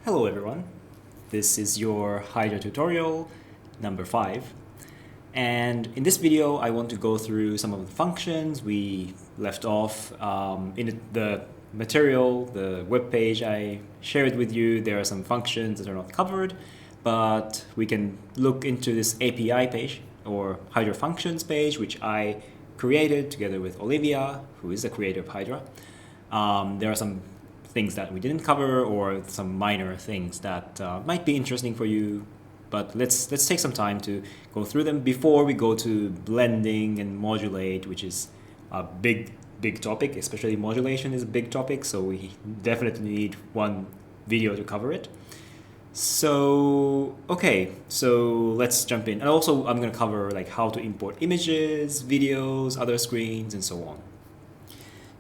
Hello everyone, this is your Hydra tutorial number 5, and in this video I want to go through some of the functions we left off in the material, the web page I shared with you. There are some functions that are not covered, but we can look into this API page or Hydra functions page, which I created together with Olivia, who is the creator of Hydra. There are some things that we didn't cover or some minor things that might be interesting for you, but let's take some time to go through them before we go to blending and modulate, which is a big topic. Especially modulation is a big topic, so we definitely need one video to cover it. So okay, so let's jump in. And also I'm going to cover like how to import images, videos, other screens, and so on.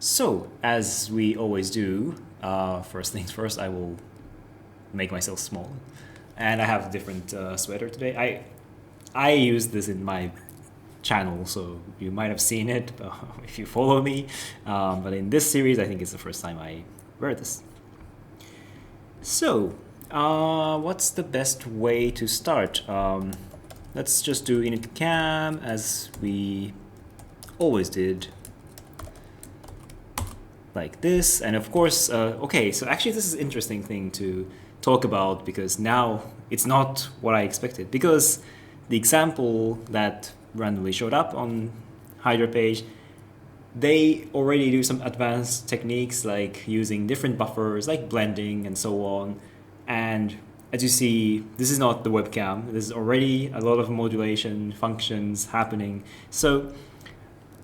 So, as we always do, first things first, I will make myself small. And I have a different sweater today. I use this in my channel, so you might have seen it if you follow me. But in this series, I think it's the first time I wear this. So, what's the best way to start? Let's just do init cam as we always did. Like this, and of course, okay, so actually this is an interesting thing to talk about because now it's not what I expected, because the example that randomly showed up on Hydra page, they already do some advanced techniques like using different buffers like blending and so on. And as you see, this is not the webcam. There's already a lot of modulation functions happening. So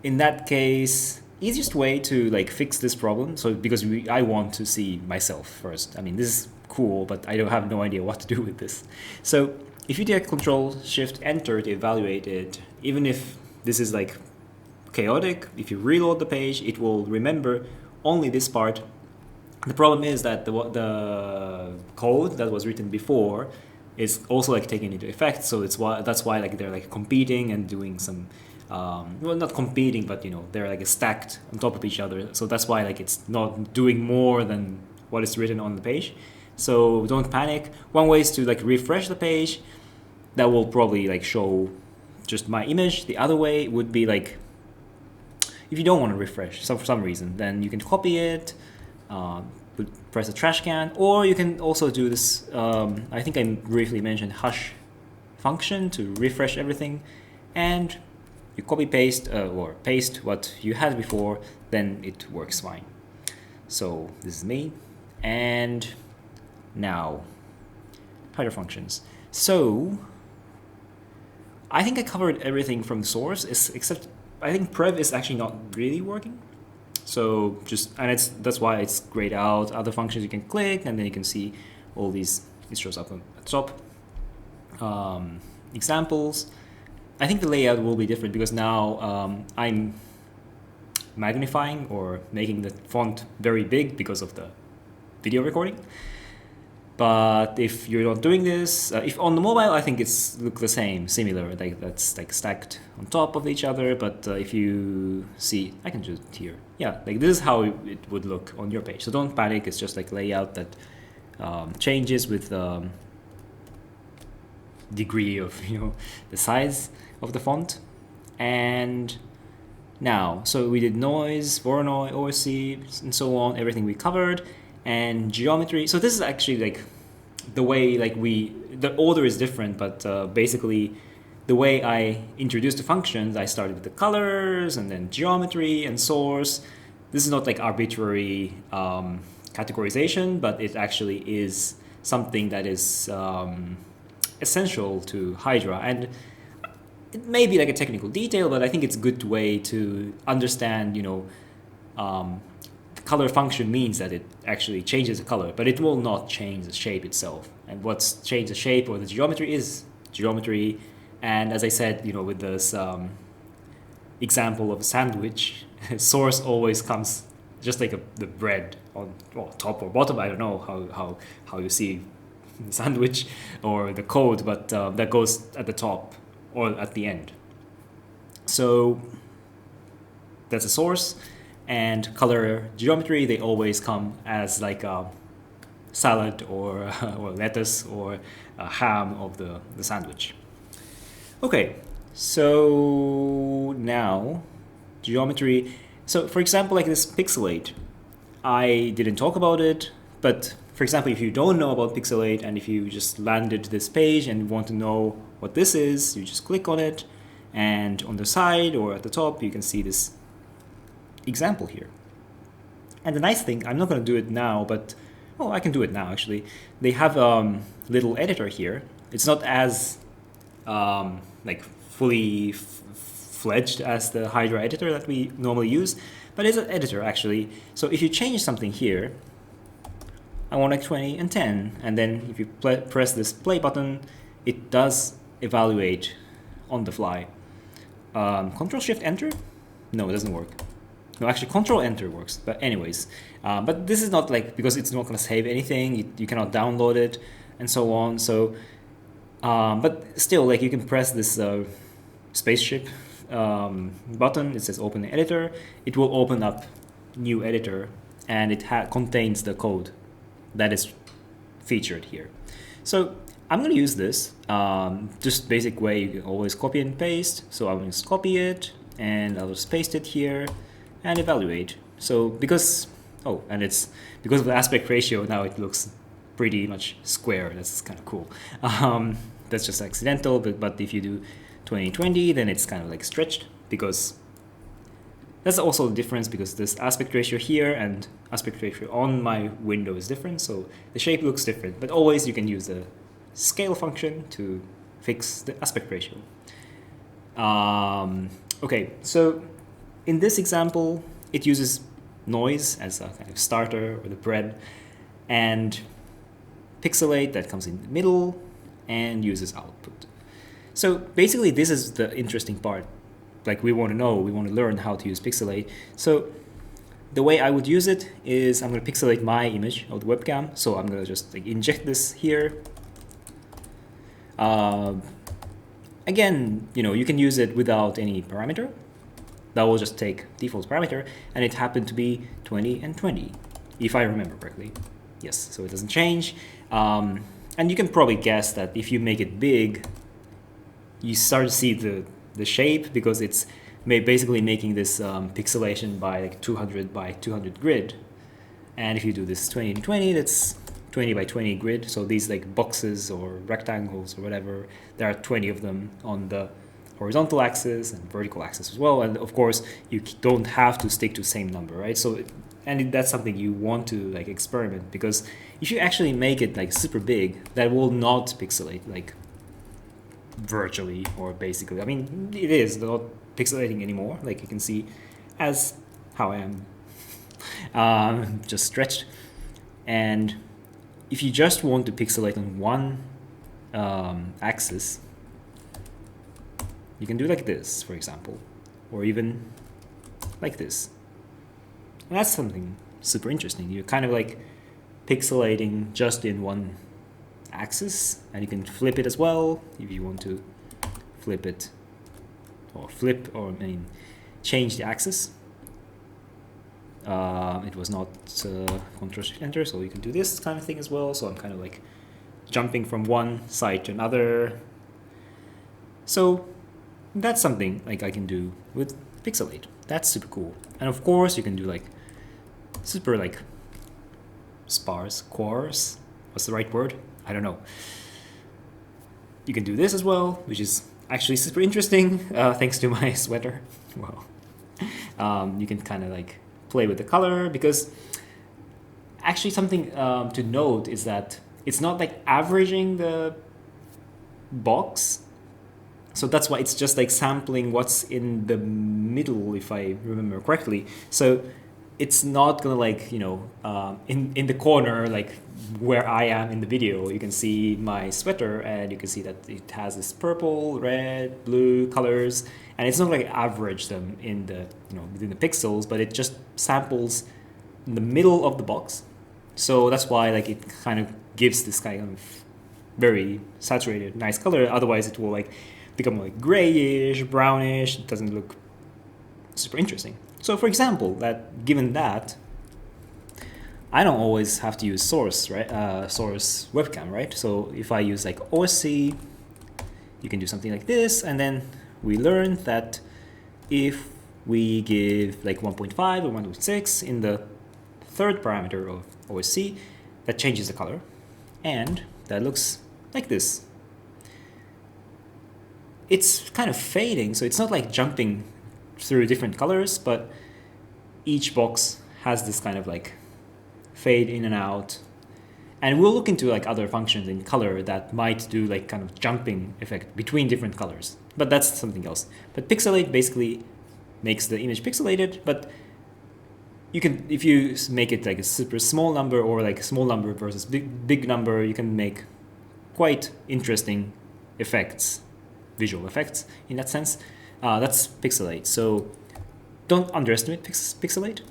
in that case, easiest way to like fix this problem, so because I want to see myself first. I mean, this is cool, but I don't have no idea what to do with this. So if you take Control Shift Enter to evaluate it, even if this is like chaotic, if you reload the page, it will remember only this part. The problem is that the code that was written before is also like taking into effect. So that's why like they're like competing and doing some well, not competing, but they're like stacked on top of each other. So that's why like it's not doing more than what is written on the page. So don't panic. One way is to like refresh the page. That will probably like show just my image. The other way would be like, if you don't want to refresh for some reason, then you can copy it, press the trash can, or you can also do this. I think I briefly mentioned hush function to refresh everything, and you copy paste or paste what you had before, then it works fine. So this is me, and now Hydra functions. So I think I covered everything from the source, except I think prev is actually not really working. So that's why it's grayed out. Other functions you can click, and then you can see all these. It shows up at the top. Examples. I think the layout will be different because now I'm magnifying or making the font very big because of the video recording. But if you're not doing this, if on the mobile, I think it's look the same, similar, like that's like stacked on top of each other. But if you see, I can do it here. Yeah, like this is how it would look on your page. So don't panic. It's just like layout that changes with degree of the size of the font. And now, so we did noise, Voronoi, OSC, and so on, everything we covered, and geometry. So this is actually like the way like the order is different, but basically the way I introduced the functions, I started with the colors and then geometry and source. This is not like arbitrary categorization, but it actually is something that is essential to Hydra, and it may be like a technical detail, but I think it's a good way to understand. The color function means that it actually changes the color, but it will not change the shape itself. And what's changed the shape or the geometry is geometry. And as I said, with this example of a sandwich, source always comes just like the bread on top or bottom. I don't know how you see sandwich or the code, but that goes at the top or at the end. So that's a source, and color geometry, they always come as like a salad or lettuce or ham of the sandwich. Okay, so now geometry. So for example, like this pixelate, I didn't talk about it, but for example, if you don't know about pixelate and if you just landed this page and want to know what this is, you just click on it, and on the side or at the top, you can see this example here. And the nice thing, I'm not going to do it now, but well, I can do it now actually. They have a little editor here. It's not as like fully fledged as the Hydra editor that we normally use, but it's an editor actually. So if you change something here, I want like 20 and 10, and then if you press this play button, it does evaluate on the fly. Control Shift Enter? No, it doesn't work. No, actually Control Enter works, but anyways. But this is not like, because it's not going to save anything, you cannot download it and so on. So, but still, like you can press this spaceship button. It says Open Editor. It will open up new editor, and it contains the code that is featured here. So I'm going to use this just basic way. You can always copy and paste. So I'm going to copy it, and I'll just paste it here and evaluate. So because it's because of the aspect ratio, now it looks pretty much square. That's kind of cool. That's just accidental, but if you do 2020, then it's kind of like stretched, because that's also the difference, because this aspect ratio here and aspect ratio on my window is different, so the shape looks different. But always you can use the scale function to fix the aspect ratio. Okay, so in this example, it uses noise as a kind of starter, or the bread, and pixelate that comes in the middle and uses output. So basically this is the interesting part. Like we want to learn how to use pixelate. So the way I would use it is I'm going to pixelate my image of the webcam. So I'm going to just like inject this here. Again, you can use it without any parameter. That will just take default parameter, and it happened to be 20 and 20, if I remember correctly. Yes, so it doesn't change. And you can probably guess that if you make it big, you start to see the shape, because it's basically making this pixelation by like 200 by 200 grid. And if you do this 20 and 20, that's 20 by 20 grid. So these like boxes or rectangles or whatever, there are 20 of them on the horizontal axis and vertical axis as well. And of course, you don't have to stick to the same number, right? So, and that's something you want to like experiment, because if you actually make it like super big, that will not pixelate like virtually or basically. I mean, it is not pixelating anymore. Like you can see as how I am just stretched. And if you just want to pixelate on one axis, you can do like this, for example, or even like this. And that's something super interesting. You're kind of like pixelating just in one axis, and you can flip it as well if you want to flip it, or change the axis. It was not Control Shift Enter, so you can do this kind of thing as well. So I'm kind of like jumping from one side to another. So that's something like I can do with pixelate. That's super cool. And of course you can do like super like sparse, coarse. What's the right word? I don't know. You can do this as well, which is actually super interesting, thanks to my sweater. Wow. You can kind of like play with the color, because actually something to note is that it's not like averaging the box. So that's why it's just like sampling what's in the middle, if I remember correctly. So it's not gonna like, in the corner, like where I am in the video, you can see my sweater, and you can see that it has this purple, red, blue colors, and it's not like average them in the, within the pixels, but it just samples in the middle of the box. So that's why like it kind of gives this kind of very saturated, nice color. Otherwise it will like become like grayish, brownish. It doesn't look super interesting. So for example, given that, I don't always have to use source, right? Source webcam, right? So if I use like OSC, you can do something like this, and then we learned that if we give like 1.5 or 1.6 in the third parameter of OSC, that changes the color, and that looks like this. It's kind of fading, so it's not like jumping through different colors, but each box has this kind of like fade in and out. And we'll look into like other functions in color that might do like kind of jumping effect between different colors, but that's something else. But pixelate basically makes the image pixelated, but you can, if you make it like a super small number or like small number versus big number, you can make quite interesting effects, visual effects in that sense. That's pixelate. So don't underestimate pixelate.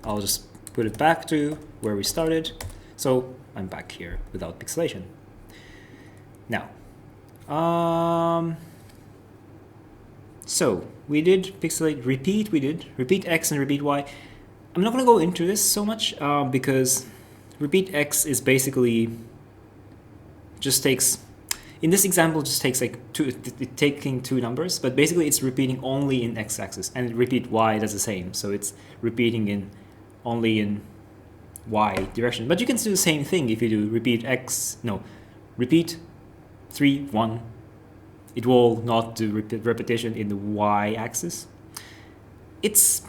I'll just put it back to where we started. So I'm back here without pixelation. Now, so we did pixelate, repeat, we did repeat X and repeat Y. I'm not gonna go into this so much because repeat X is basically just takes, in this example, just takes like taking two numbers, but basically it's repeating only in X-axis, and repeat Y does the same. So it's repeating in only in Y direction. But you can do the same thing if you do repeat repeat 3, 1. It will not do repetition in the Y-axis. It's,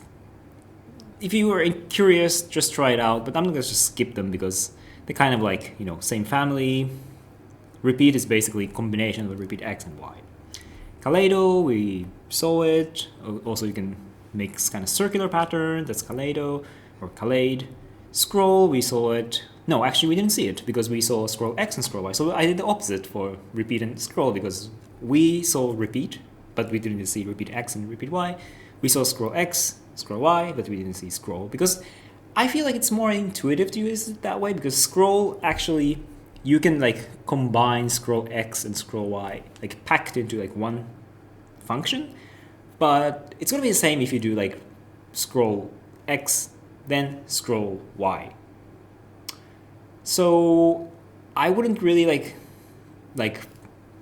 if you were curious, just try it out, but I'm gonna just skip them because they're kind of like, you know, same family. Repeat is basically combination of repeat X and Y. Kaleido, we saw it. Also, you can make kind of circular pattern, that's Kaleido or Kaleid. Scroll, we saw it. No, actually we didn't see it because we saw scroll X and scroll Y. So I did the opposite for repeat and scroll because we saw repeat, but we didn't see repeat X and repeat Y. We saw scroll X, scroll Y, but we didn't see scroll because I feel like it's more intuitive to use it that way because scroll actually, you can like combine scroll X and scroll Y, like packed into like one function, but it's gonna be the same if you do like scroll X, then scroll Y. So I wouldn't really like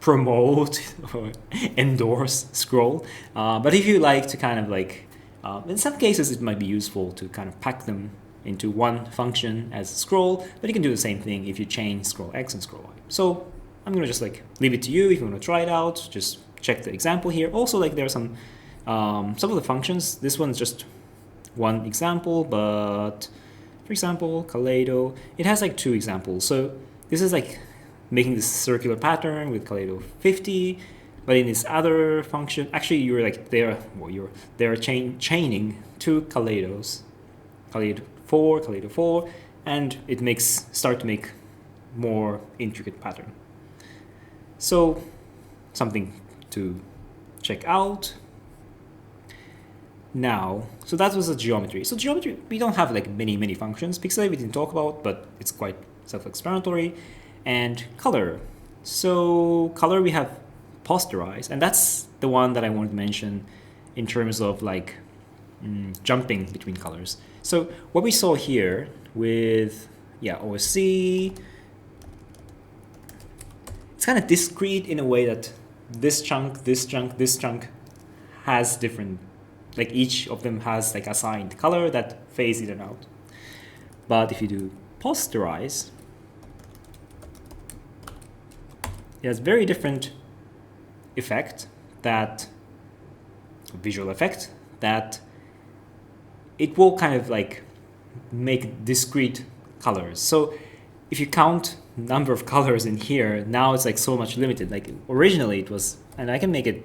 promote or endorse scroll, but if you like to kind of like, in some cases it might be useful to kind of pack them into one function as scroll, but you can do the same thing if you change scroll X and scroll Y. So I'm gonna just like leave it to you if you want to try it out. Just check the example here. Also, like there are some of the functions. This one's just one example, but for example, Kaleido, it has like 2 examples. So this is like making this circular pattern with Kaleido 50, but in this other function, actually you're like they're chaining 2 Kaleidos, Kaleido 4, and it start to make more intricate pattern. So something to check out. Now, so that was the geometry. So geometry, we don't have like many functions. Pixelate we didn't talk about, but it's quite self-explanatory. And color. So color we have posterize, and that's the one that I wanted to mention in terms of like jumping between colors. So what we saw here with OSC, it's kind of discrete in a way that this chunk has different, like each of them has like assigned color that fades in and out. But if you do posterize, it has very different visual effect that it will kind of like make discrete colors. So if you count number of colors in here, now it's like so much limited. Like originally it was, and I can make it,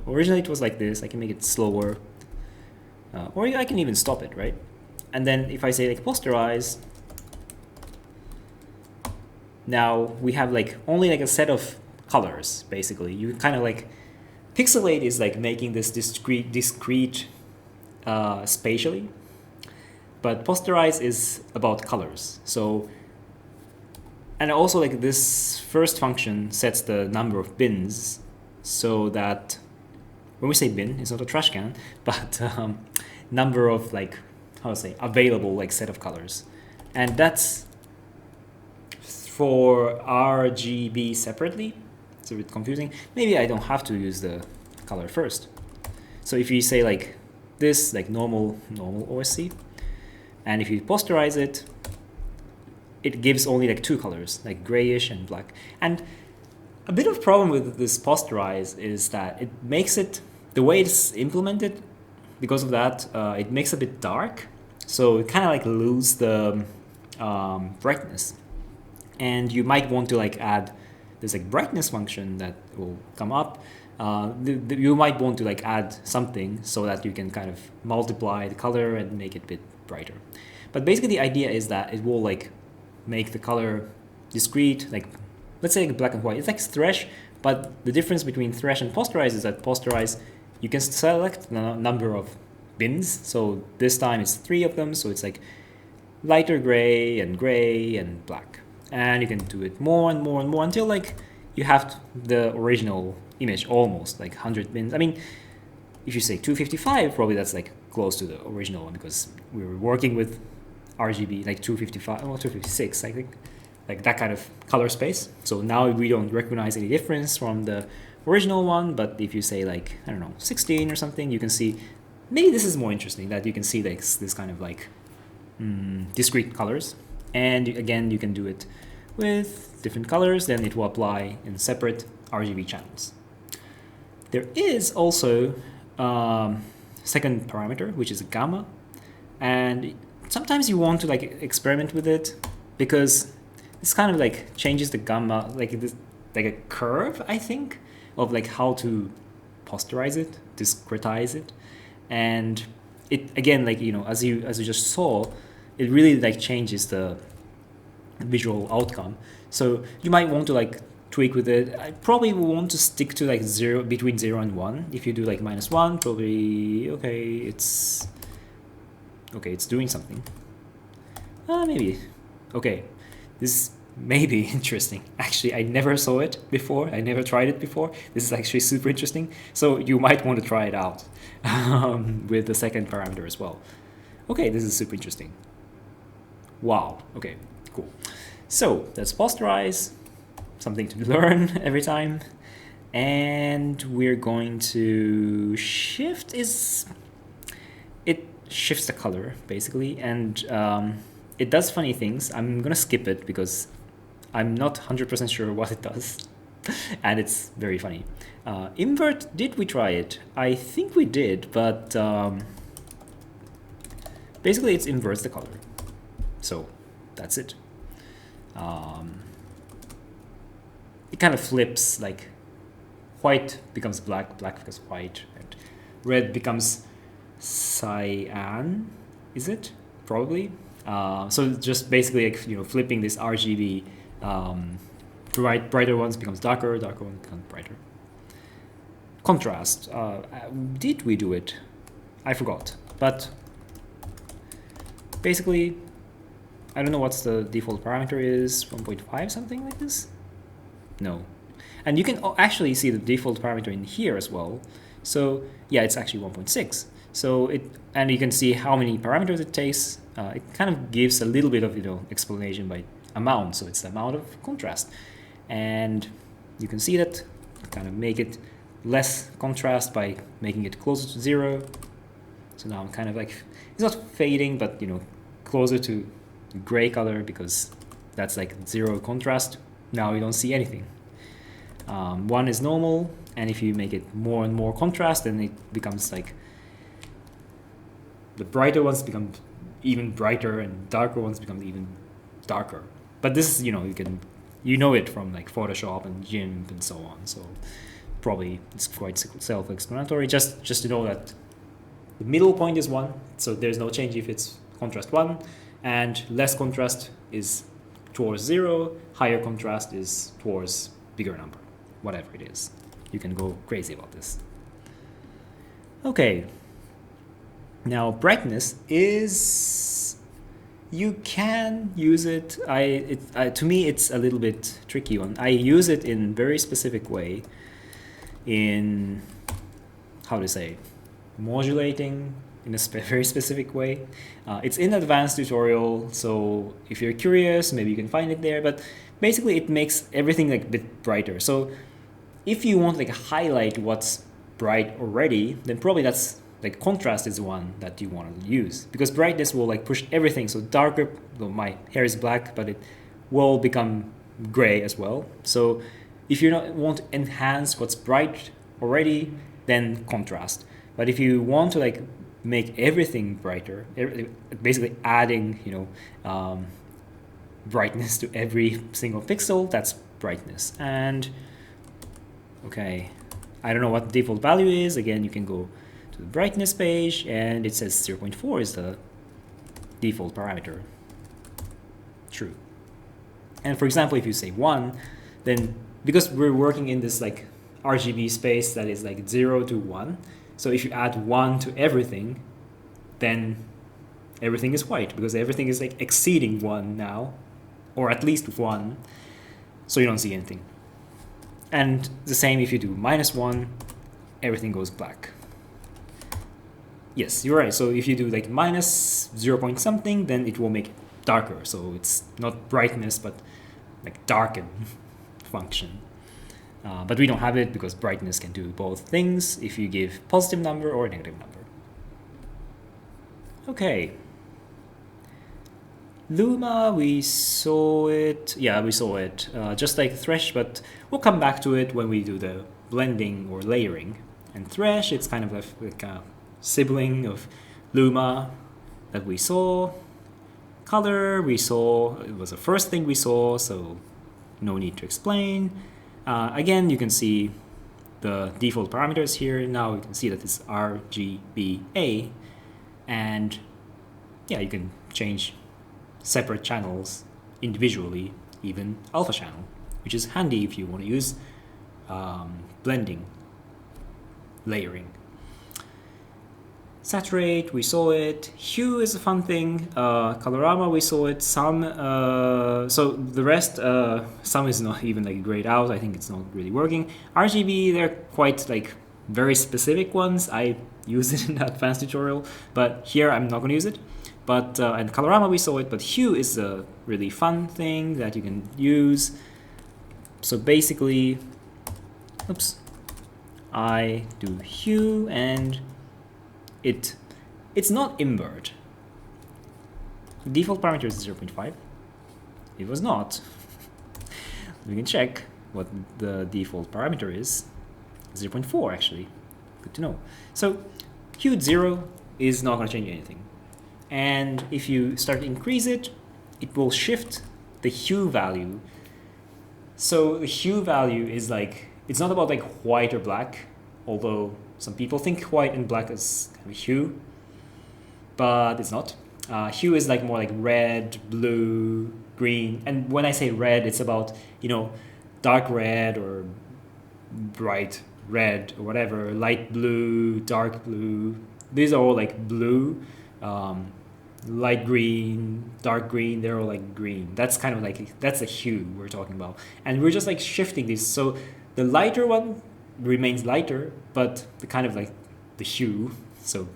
originally it was like this. I can make it slower, or I can even stop it, right? And then if I say like posterize, now we have like only like a set of colors, basically. You kind of like, pixelate is like making this discrete spatially, but posterize is about colors. So, and also like this first function sets the number of bins so that when we say bin, it's not a trash can, but number of like how to say, available like set of colors. And that's for RGB separately. It's a bit confusing. Maybe I don't have to use the color first. So if you say like this, like normal OSC, and if you posterize it, it gives only like two colors, like grayish and black. And a bit of problem with this posterize is that it makes it, the way it's implemented, because of that, it makes it a bit dark. So it kind of like lose the brightness. And you might want to like add this like brightness function that will come up. You might want to like add something so that you can kind of multiply the color and make it a bit brighter. But basically the idea is that it will like make the color discrete, like let's say black and white. It's like thresh, but the difference between thresh and posterize is that posterize, you can select the number of bins. So this time it's 3 of them, so it's like lighter gray and black. And you can do it more and more and more until like you have the original image almost, like 100 bins. I mean, if you say 255, probably that's like close to the original one because we were working with RGB, like 255, or 256, I think, like that kind of color space. So now we don't recognize any difference from the original one, but if you say like, I don't know, 16 or something, you can see, maybe this is more interesting, that you can see like this kind of like discrete colors. And again, you can do it with different colors, then it will apply in separate RGB channels. There is also second parameter, which is gamma, and sometimes you want to like experiment with it because this kind of like changes the gamma, like this, like a curve, I think, of like how to posterize it, discretize it, and it again, like, you know, as you just saw, it really like changes the visual outcome. So you might want to like tweak with it. I probably will want to stick to like between 0 and 1. If you do like -1, probably it's doing something. Maybe. Okay, this may be interesting. Actually, I never saw it before. I never tried it before. This is actually super interesting. So you might want to try it out with the second parameter as well. Okay, this is super interesting. Wow. Okay, cool. So that's posterize, something to learn every time. And we're going to shift it shifts the color basically, and it does funny things. I'm gonna skip it because I'm not 100% sure what it does, and it's very funny. Invert, did we try it? I think we did, but basically it inverts the color. So that's it. It kind of flips, like white becomes black, black becomes white, and red becomes cyan, is it? Probably. So just basically, like, you know, flipping this RGB, brighter ones becomes darker, darker ones become brighter. Contrast, did we do it? I forgot, but basically, I don't know what's the default parameter is, 1.5, something like this? No. And you can actually see the default parameter in here as well. So yeah, it's actually 1.6. So and you can see how many parameters it takes. It kind of gives a little bit of, you know, explanation by amount. So it's the amount of contrast. And you can see that, kind of make it less contrast by making it closer to 0. So now I'm kind of like, it's not fading, but, you know, closer to gray color because that's like 0 contrast. Now you don't see anything. 1 is normal, and if you make it more and more contrast, then it becomes like the brighter ones become even brighter and darker ones become even darker. But this is, you know, you know it from like Photoshop and GIMP and so on. So probably it's quite self-explanatory. Just to know that the middle point is 1, so there's no change if it's contrast 1, and less contrast is towards 0, higher contrast is towards bigger number, whatever it is. You can go crazy about this. Okay. Now brightness is, you can use it. To me, it's a little bit tricky one. I use it in very specific way in, how to say, modulating in a very specific way. It's in advanced tutorial, so if you're curious, maybe you can find it there. But basically, it makes everything like a bit brighter. So if you want like highlight what's bright already, then probably that's like contrast is the one that you want to use, because brightness will like push everything. So darker, well, my hair is black, but it will become gray as well. So if you don't want to enhance what's bright already, then contrast. But if you want to like make everything brighter, basically adding, brightness to every single pixel, that's brightness. And okay, I don't know what the default value is. Again, you can go to the brightness page, and it says 0.4 is the default parameter. True. And for example, if you say 1, then because we're working in this like RGB space that is like 0 to 1, so if you add 1 to everything, then everything is white, because everything is like exceeding 1 now, or at least 1, so you don't see anything. And the same if you do -1, everything goes black. Yes, you're right. So if you do like minus 0 point something, then it will make it darker. So it's not brightness, but like darken function. But we don't have it because brightness can do both things if you give positive number or negative number. Okay. Luma, we saw it. Yeah, we saw it. Just like Thresh, but we'll come back to it when we do the blending or layering. And Thresh, it's kind of like a sibling of Luma that we saw. Color, we saw. It was the first thing we saw, so no need to explain. Again, you can see the default parameters here. Now you can see that it's RGBA. And yeah, you can change separate channels individually, even alpha channel, which is handy if you want to use blending, layering. Saturate, we saw it. Hue is a fun thing. Colorama, we saw it. Some, so the rest, some is not even like grayed out. I think it's not really working. RGB, they're quite like very specific ones. I use it in the advanced tutorial, but here I'm not going to use it. But and Colorama we saw it, but Hue is a really fun thing that you can use. So basically, oops, I do Hue and it's not invert. The default parameter is 0.5. It was not. We can check what the default parameter is. 0.4 actually. Good to know. So Hue 0 is not going to change anything. And if you start to increase it, it will shift the hue value. So the hue value is like, it's not about like white or black, although some people think white and black is kind of hue, but it's not. Hue is like more like red, blue, green. And when I say red, it's about, dark red or bright red or whatever, light blue, dark blue. These are all like blue. Light green, dark green, they're all like green. That's kind of like, that's a hue we're talking about. And we're just like shifting these. So the lighter one remains lighter, but the kind of like the hue, so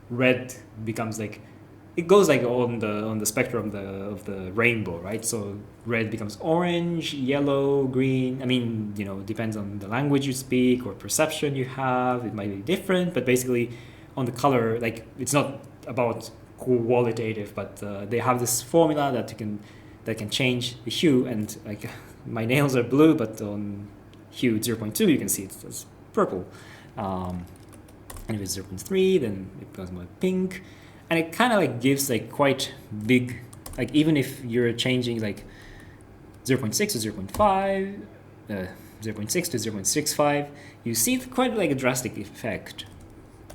red becomes like, it goes like on the spectrum of the rainbow, right? So red becomes orange, yellow, green. I mean, depends on the language you speak or perception you have. It might be different, but basically on the color, like it's not about qualitative, but they have this formula that can change the hue. And like my nails are blue, but on hue 0.2 you can see it's purple. And if it's 0.3, then it becomes more pink. And it kind of like gives like quite big, like even if you're changing like 0.6 to 0.5, 0.6 to 0.65, you see quite like a drastic effect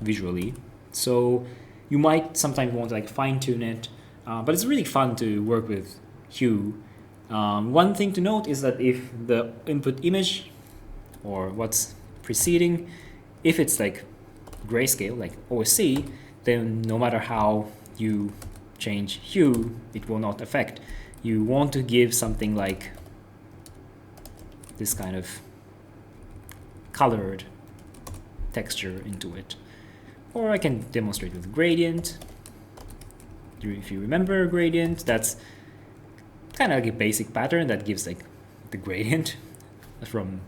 visually. So you might sometimes want to like fine tune it, but it's really fun to work with hue. One thing to note is that if the input image or what's preceding, if it's like grayscale, like OSC, then no matter how you change hue, it will not affect. You want to give something like this kind of colored texture into it. Or I can demonstrate with gradient. If you remember gradient, that's kind of like a basic pattern that gives like the gradient from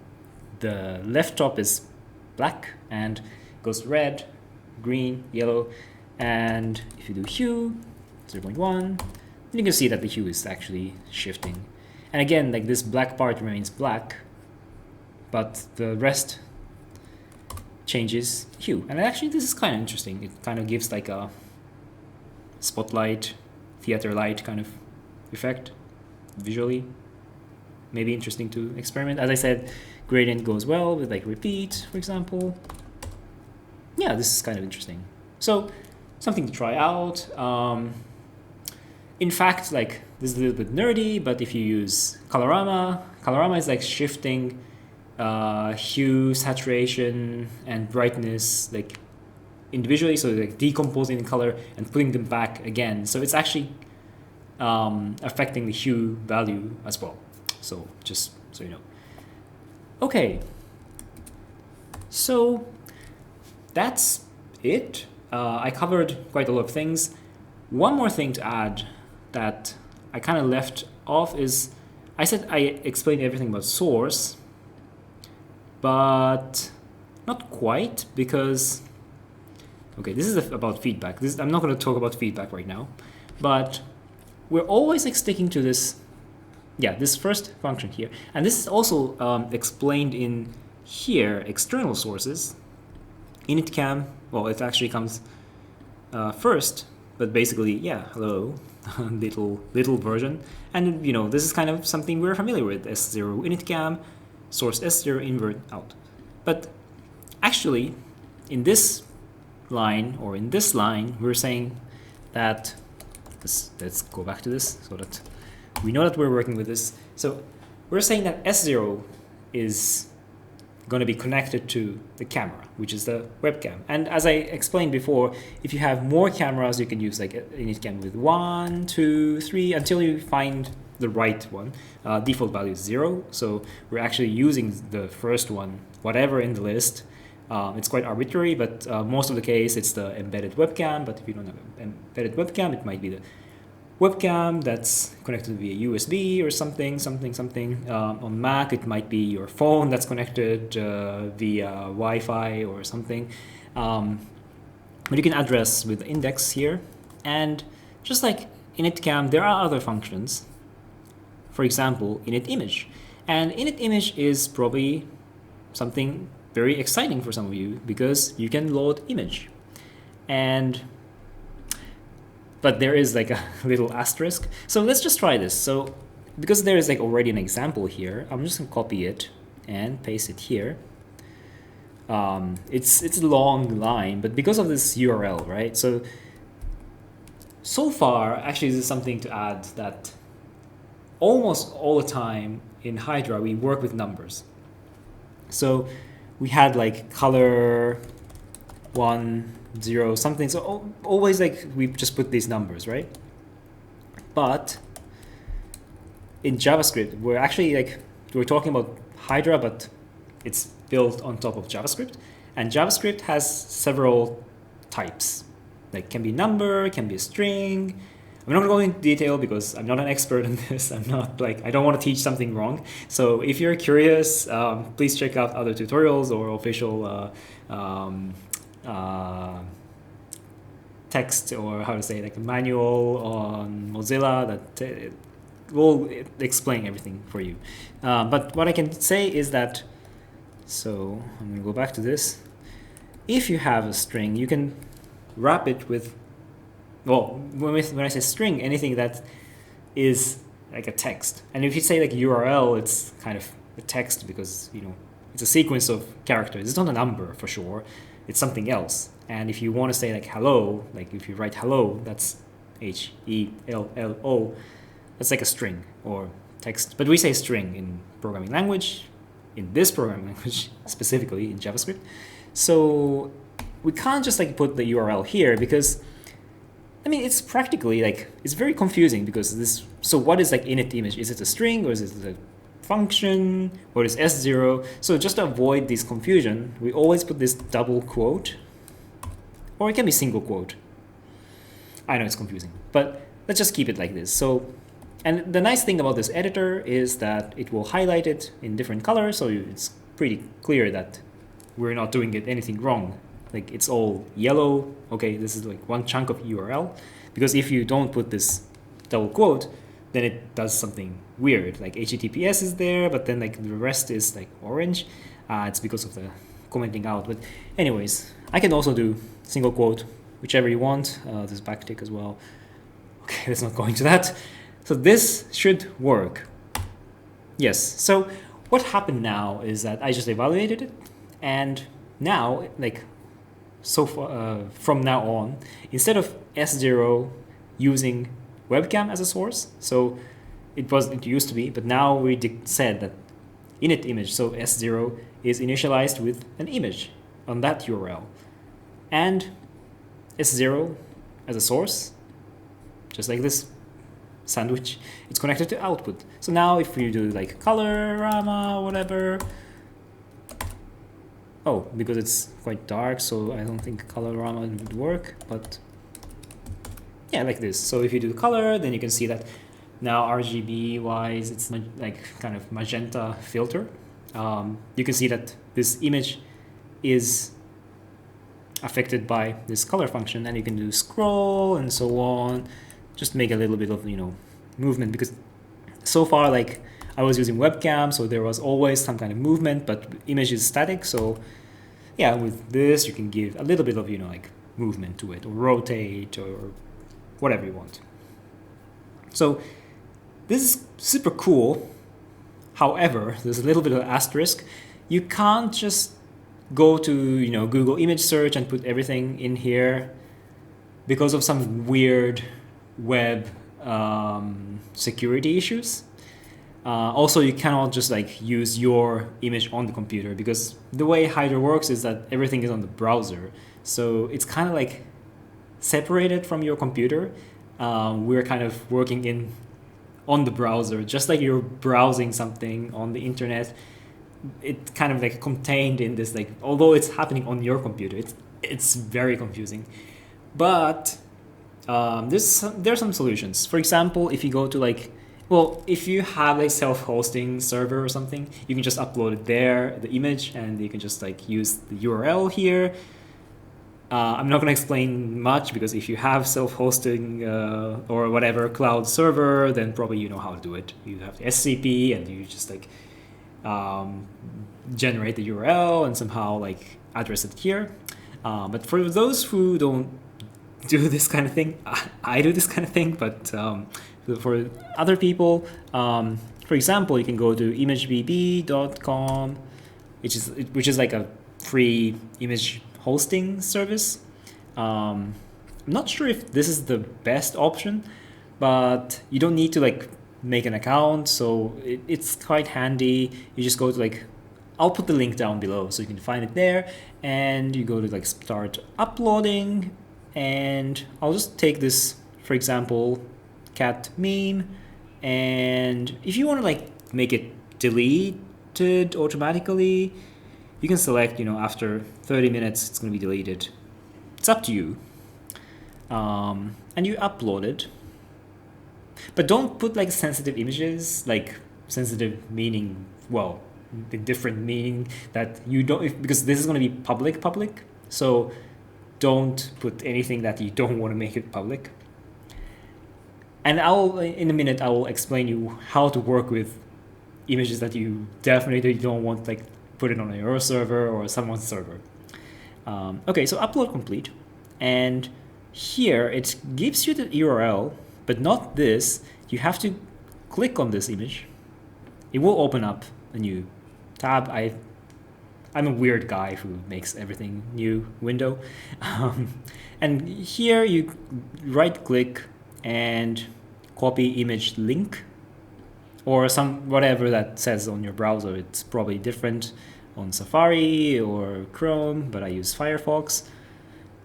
the left top is black and goes red, green, yellow, and if you do hue 0.1, then you can see that the hue is actually shifting. And again, like this black part remains black, but the rest changes hue. And actually this is kind of interesting. It kind of gives like a spotlight, theater light kind of effect visually. Maybe interesting to experiment. As I said, gradient goes well with like repeat, for example. Yeah, this is kind of interesting. So something to try out. In fact, like this is a little bit nerdy, but if you use colorama is like shifting hue, saturation, and brightness like individually, so like decomposing the color and putting them back again. So it's actually affecting the hue value as well. So just so you know. Okay, so that's it. I covered quite a lot of things. One more thing to add that I kind of left off is I said I explained everything about source, but not quite, because okay, this is about feedback. I'm not going to talk about feedback right now, but we're always like sticking to this. Yeah, this first function here, and this is also explained in here, external sources. Initcam, well, it actually comes first, but basically, yeah, hello, little version, and you know this is kind of something we're familiar with: S0 initcam, source S0 invert out. But actually, in this line or in this line, we're saying that let's go back to this so that we know that we're working with this. So we're saying that S0 is going to be connected to the camera, which is the webcam. And as I explained before, if you have more cameras, you can use like initcam with 1, 2, 3 until you find the right one. Default value is 0, so we're actually using the first one, whatever in the list. It's quite arbitrary, but most of the case it's the embedded webcam. But if you don't have an embedded webcam, it might be the webcam that's connected via USB or something. On Mac, it might be your phone that's connected via Wi-Fi or something. But you can address with the index here. And just like initcam, there are other functions. For example, initImage. And initImage is probably something very exciting for some of you because you can load image. But there is like a little asterisk. So let's just try this. So because there is like already an example here, I'm just gonna copy it and paste it here. It's a long line, but because of this URL, right? So far, actually, this is something to add that almost all the time in Hydra, we work with numbers. So we had like color 1, 0, something. So always like we just put these numbers, right? But in JavaScript, we're talking about Hydra, but it's built on top of JavaScript. And JavaScript has several types. Like can be number, can be a string. I'm not going into detail because I'm not an expert in this. I don't want to teach something wrong. So if you're curious, please check out other tutorials or official text, or how to say, like a manual on Mozilla that will explain everything for you. But what I can say is that, so I'm going to go back to this. If you have a string, you can wrap it with, well, when I say string, anything that is like a text. And if you say like URL, it's kind of a text because, you know, it's a sequence of characters. It's not a number for sure. It's something else. And if you want to say like hello, like if you write hello, that's HELLO, that's like a string or text. But we say string in programming language, in this programming language, specifically in JavaScript. So we can't just like put the URL here because, I mean, it's practically like, it's very confusing because this, so what is like init image? Is it a string or is it a function? What is S0? So just to avoid this confusion, we always put this double quote, or it can be single quote. I know it's confusing, but let's just keep it like this. So, and the nice thing about this editor is that it will highlight it in different colors, so it's pretty clear that we're not doing anything wrong. Like it's all yellow. Okay, this is like one chunk of URL, because if you don't put this double quote, then it does something weird. Like HTTPS is there, but then like the rest is like orange. It's because of the commenting out. But anyways, I can also do single quote, whichever you want. There's backtick as well. Okay, let's not go into that. So this should work. Yes, so what happened now is that I just evaluated it, and now, like, so far, from now on, instead of S0 using webcam as a source, so it used to be, but now we said that init image, so S0 is initialized with an image on that URL, and S0 as a source, just like this sandwich, it's connected to output. So now if we do like colorama, whatever, oh, because it's quite dark, so I don't think colorama would work, but yeah, like this. So if you do color, then you can see that now RGB wise, it's like kind of magenta filter. You can see that this image is affected by this color function, and you can do scroll and so on. Just make a little bit of, movement, because so far, like, I was using webcam, so there was always some kind of movement, but image is static. So yeah, with this, you can give a little bit of, like movement to it, or rotate, or whatever you want. So this is super cool. However, there's a little bit of asterisk. You can't just go to, Google image search and put everything in here because of some weird web security issues. Also, you cannot just like use your image on the computer, because the way Hydra works is that everything is on the browser. So it's kind of like separated from your computer. We're kind of working on the browser, just like you're browsing something on the internet. It's kind of like contained in this, like, although it's happening on your computer, it's very confusing. But there's some solutions. For example, if you go to if you have a self-hosting server or something, you can just upload it there, the image, and you can just like use the URL here. I'm not going to explain much, because if you have self-hosting or whatever cloud server, then probably you know how to do it. You have the SCP, and you just like generate the URL and somehow like address it here. But for those who don't do this kind of thing, I do this kind of thing, but for other people, for example, you can go to imagebb.com, which is like a free image hosting service. I'm not sure if this is the best option, but you don't need to like make an account, so it's quite handy. You just go to I'll put the link down below so you can find it there, and you go to start uploading, and I'll just take this, for example, cat meme, and if you want to make it deleted automatically, you can select, after 30 minutes it's going to be deleted. It's up to you. And you upload it, but don't put sensitive images, sensitive meaning, well, the different meaning that you don't, because this is going to be public, so don't put anything that you don't want to make it public. And in a minute, I will explain you how to work with images that you definitely don't want, put it on your server or someone's server. Okay, so upload complete. And here it gives you the URL, but not this. You have to click on this image. It will open up a new tab. I'm a weird guy who makes everything new window. And here you right click and copy image link, or whatever that says on your browser. It's probably different on Safari or Chrome, but I use Firefox.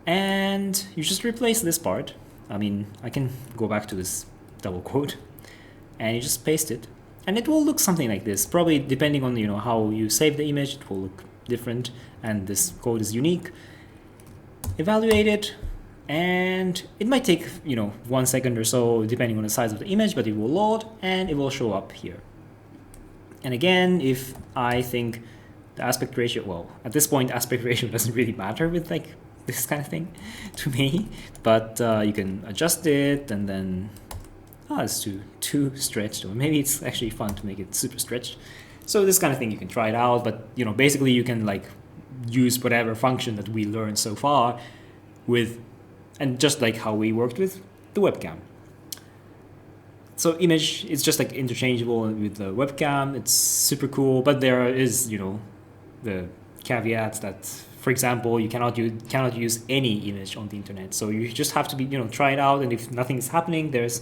And you just replace this part. I mean, I can go back to this double quote, and you just paste it, and it will look something like this. Probably depending on how you save the image, it will look different, and this code is unique. evaluate it, and it might take 1 second or so depending on the size of the image, but it will load and it will show up here. And again, if I think the aspect ratio, well, at this point aspect ratio doesn't really matter with like this kind of thing to me, but you can adjust it, and then it's too stretched, or maybe it's actually fun to make it super stretched. So this kind of thing, you can try it out, but basically you can like use whatever function that we learned so far with, and just like how we worked with the webcam. So image is just like interchangeable with the webcam. It's super cool, but there is the caveats that, for example, you cannot use any image on the internet. So you just have to be try it out, and if nothing is happening, there's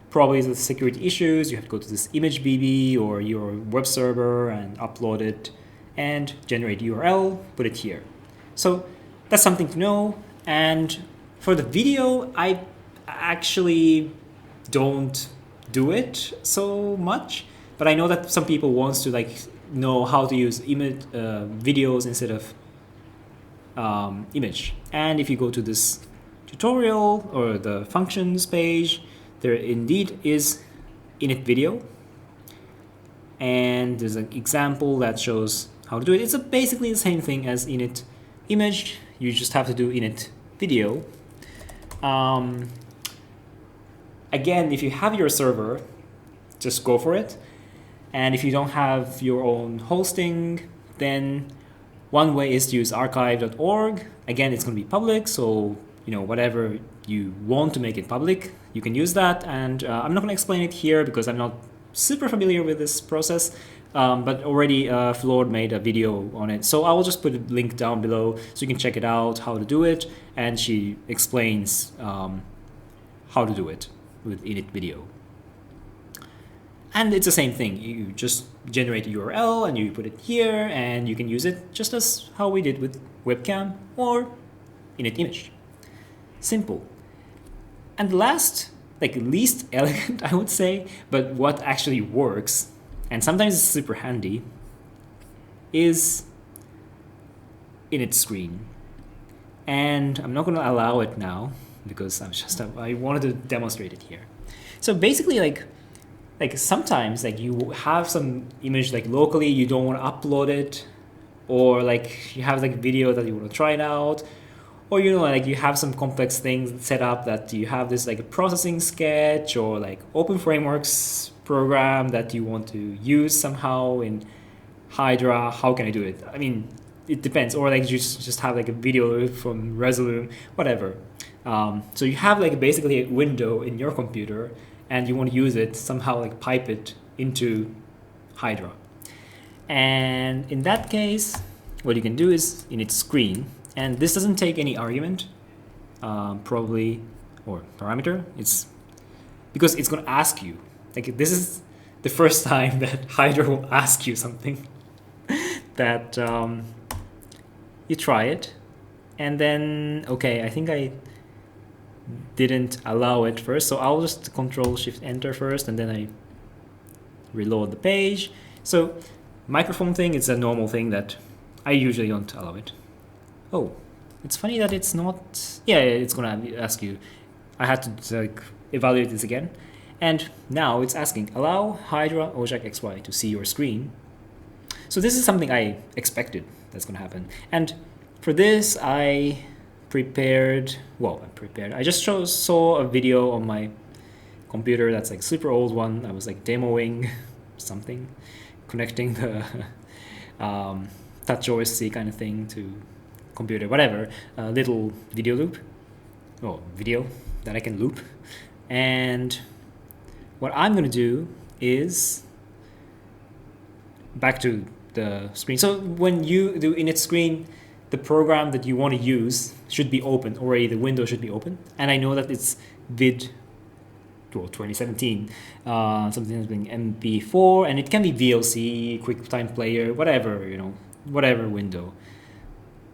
probably the security issues. You have to go to this image BB or your web server and upload it and generate URL, put it here. So that's something to know. And for the video, I actually don't do it so much, but I know that some people wants to like know how to use image videos instead of image. And if you go to this tutorial or the functions page, there indeed is init video, and there's an example that shows how to do it. It's basically the same thing as init image. You just have to do init video. Again, if you have your server, just go for it. And if you don't have your own hosting, then one way is to use archive.org. Again, it's going to be public, so whatever you want to make it public, you can use that. And I'm not going to explain it here because I'm not super familiar with this process, but already Flord made a video on it. So I will just put a link down below so you can check it out, how to do it. And she explains how to do it with init video. And it's the same thing. You just generate a URL and you put it here, and you can use it just as how we did with webcam or init image. Simple. And last, like least elegant, I would say, but what actually works, and sometimes it's super handy, is init screen. And I'm not going to allow it now because I wanted to demonstrate it here. So basically, like sometimes like you have some image like locally, you don't want to upload it, or like you have like video that you want to try it out, or like you have some complex things set up that you have this like a processing sketch or like open frameworks program that you want to use somehow in Hydra. How can I do it? I mean, it depends. Or like you just have like a video from Resolume, whatever. So you have like basically a window in your computer, and you want to use it somehow, like pipe it into Hydra. And in that case, what you can do is init screen, and this doesn't take any argument, probably, or parameter. It's because it's going to ask you. Like this is the first time that Hydra will ask you something that you try it, and then okay, I think I didn't allow it first, so I'll just Control-Shift-Enter first, and then I reload the page. So microphone thing is a normal thing that I usually don't allow it. Oh, it's funny that it's not. Yeah, it's gonna ask you. I had to like evaluate this again, and now it's asking allow Hydra Ojak XY to see your screen. So this is something I expected that's gonna happen, and for this I I just saw a video on my computer that's like super old one. I was like demoing something, connecting the touch OSC kind of thing to computer, whatever, a little video that I can loop. And what I'm gonna do is back to the screen. So when you do init screen, the program that you want to use should be open already. The window should be open, and I know that it's vid 2017, something that's being MP4, and it can be VLC, QuickTime Player, whatever, whatever window.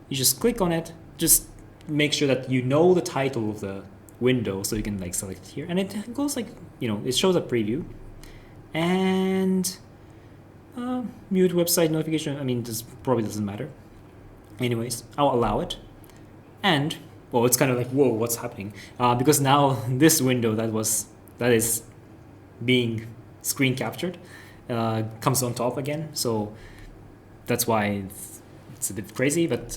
You just click on it, just make sure that you know the title of the window so you can like select it here, and it goes like, it shows a preview, and mute website notification. I mean, this probably doesn't matter. Anyways, I'll allow it, and well, it's kind of like, whoa, what's happening? Because now this window that is being screen captured comes on top again. So that's why it's a bit crazy, but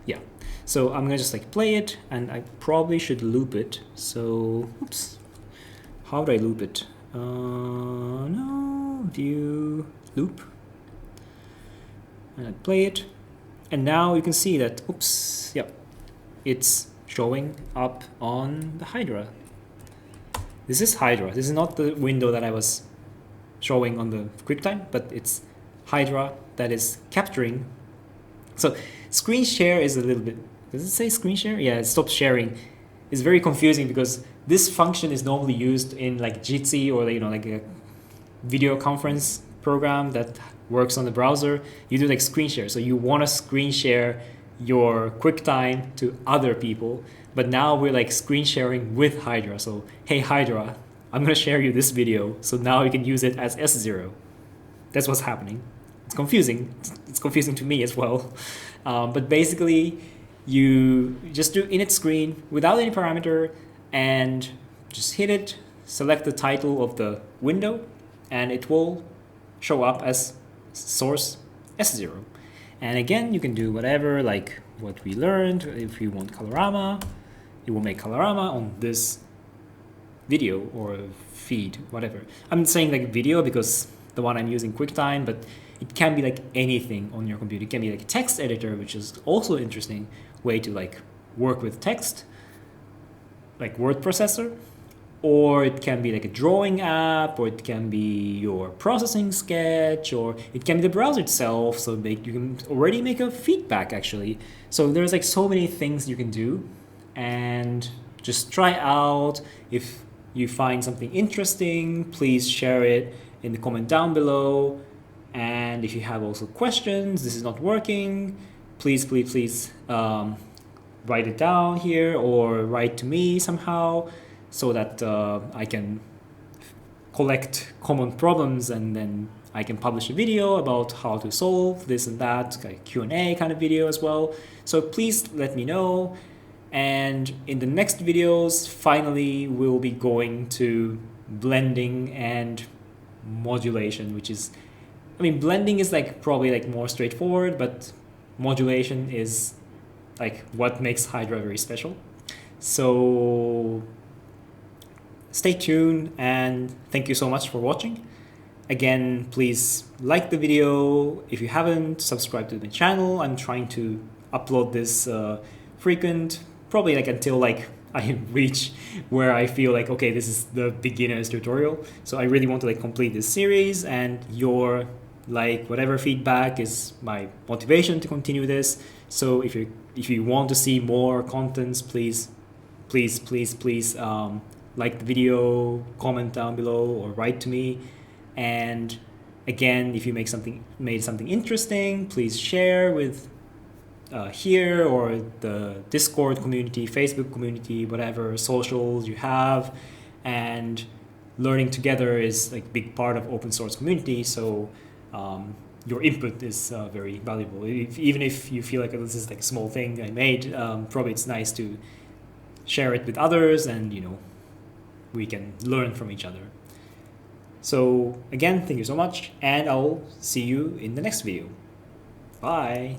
yeah. So I'm gonna just like play it, and I probably should loop it. So, oops, how do I loop it? No, view, loop, and I play it, and now you can see that, oops, yeah, it's showing up on the Hydra. This is Hydra. This is not the window that I was showing on the QuickTime, but it's Hydra that is capturing. So screen share is a little bit, does it say screen share? Yeah, it stops sharing. It's very confusing because this function is normally used in like Jitsi or like a video conference program that works on the browser. You do like screen share. So you want to screen share your QuickTime to other people, but now we're like screen sharing with Hydra. So hey Hydra, I'm gonna share you this video, so now you can use it as S0. That's what's happening. It's confusing. It's confusing to me as well. But basically, you just do init screen without any parameter and just hit it, select the title of the window, and it will show up as source S0. And again, you can do whatever, like what we learned. If you want colorama, you will make colorama on this video or feed, whatever. I'm saying like video because the one I'm using QuickTime, but it can be like anything on your computer. It can be like a text editor, which is also an interesting way to like work with text, like word processor, or it can be like a drawing app, or it can be your processing sketch, or it can be the browser itself. So you can already make a feedback actually. So there's like so many things you can do, and just try out. If you find something interesting, please share it in the comment down below. And if you have also questions, this is not working, please write it down here or write to me somehow so that I can collect common problems, and then I can publish a video about how to solve this and that, like Q&A kind of video as well. So please let me know. And in the next videos, finally, we'll be going to blending and modulation, which is, I mean, blending is like probably like more straightforward, but modulation is like what makes Hydra very special. So stay tuned, and thank you so much for watching. Again, please like the video. If you haven't, subscribe to the channel. I'm trying to upload this frequent, probably like until like I reach where I feel like, okay, this is the beginner's tutorial. So I really want to like complete this series, and your like whatever feedback is my motivation to continue this. So if you want to see more contents, please like the video, comment down below, or write to me. And again, if you made something interesting, please share with here or the Discord community, Facebook community, whatever socials you have. And learning together is like a big part of open source community. So your input is very valuable. Even if you feel like this is like a small thing I made, probably it's nice to share it with others, and we can learn from each other. So again, thank you so much, and I'll see you in the next video. Bye.